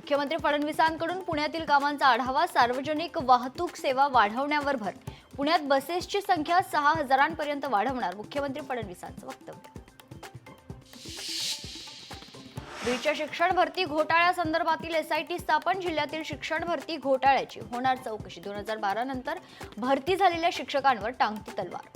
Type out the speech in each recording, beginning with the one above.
मुख्यमंत्री फडणवीसांकडून पुण्यातील कामांचा आढावा, सार्वजनिक वाहतूक सेवा वाढवण्यावर भर। पुण्यात बसेसची संख्या 6,000पर्यंत वाढवणार, मुख्यमंत्री फडणवीसांचं वक्तव्य। बीडच्या शिक्षण भरती घोटाळ्यासंदर्भातील एसआयटी स्थापन, जिल्ह्यातील शिक्षण भरती घोटाळ्याची होणार चौकशी। 2012 नंतर भरती झालेल्या शिक्षकांवर टांगती तलवार।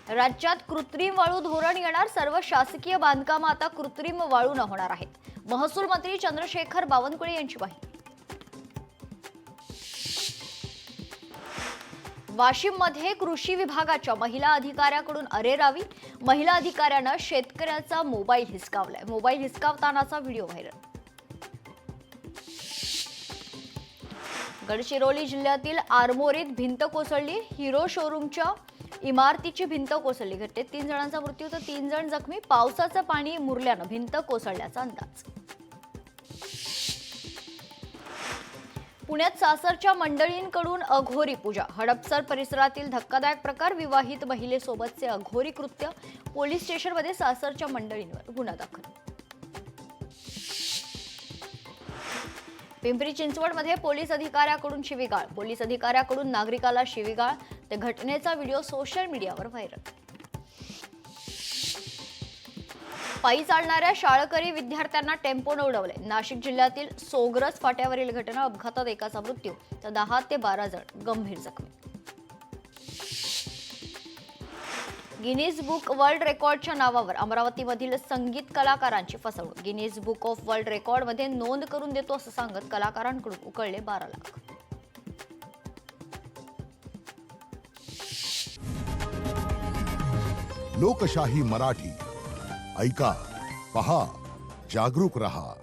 राज्यात कृत्रिम वाळू धोरण येणार, सर्व शासकीय बांधकामं आता कृत्रिम वाळूने होणार आहेत। महसूल मंत्री चंद्रशेखर बावनकुळे यांची माहिती। वाशिममध्ये कृषी विभागाच्या महिला अधिकाऱ्याकडून अरेरावी, महिला अधिकाऱ्यानं शेतकऱ्याचा मोबाईल हिसकावलाय। मोबाईल हिसकावतानाचा व्हिडिओ व्हायरल। गडचिरोली जिल्ह्यातील आरमोरीत भिंत कोसळली, हिरो शोरूमच्या इमारतीची भिंत कोसळली। घटनेत 3 जणांचा मृत्यू तर 3 जण जखमी। पावसाचं पाणी मुरल्यानं भिंत कोसळल्याचा अंदाज। पुण्यात सासरच्या मंडळींकडून अघोरी पूजा, हडपसर परिसरातील धक्कादायक प्रकार, विवाहित महिलेसोबतचे अघोरी कृत्य। पोलीस स्टेशनमध्ये सासरच्या मंडळींवर गुन्हा दाखल। पिंपरी चिंचवडमध्ये पोलीस अधिकाऱ्याकडून शिवीगाळ, पोलीस अधिकाऱ्याकडून नागरिकाला शिवीगाळ, त्या घटनेचा व्हिडिओ सोशल मीडियावर व्हायरल। पायी चालणाऱ्या शाळकरी विद्यार्थ्यांना टेम्पोने उडवले। नाशिक जिल्ह्यातील सोगरस फाट्यावरील घटना, अपघातात एकाचा मृत्यू तर 10 ते 12 जण गंभीर जखमी। गिनीज बुक वर्ल्ड रेकॉर्डच्या नावावर अमरावतीमधील संगीत कलाकारांची फसवणूक। गिनीज बुक ऑफ वर्ल्ड रेकॉर्डमध्ये नोंद करून देतो असं सांगत कलाकारांकडून उकळले 12 लाख। लोकशाही मराठी ऐका, पहा, जागरूक रहा।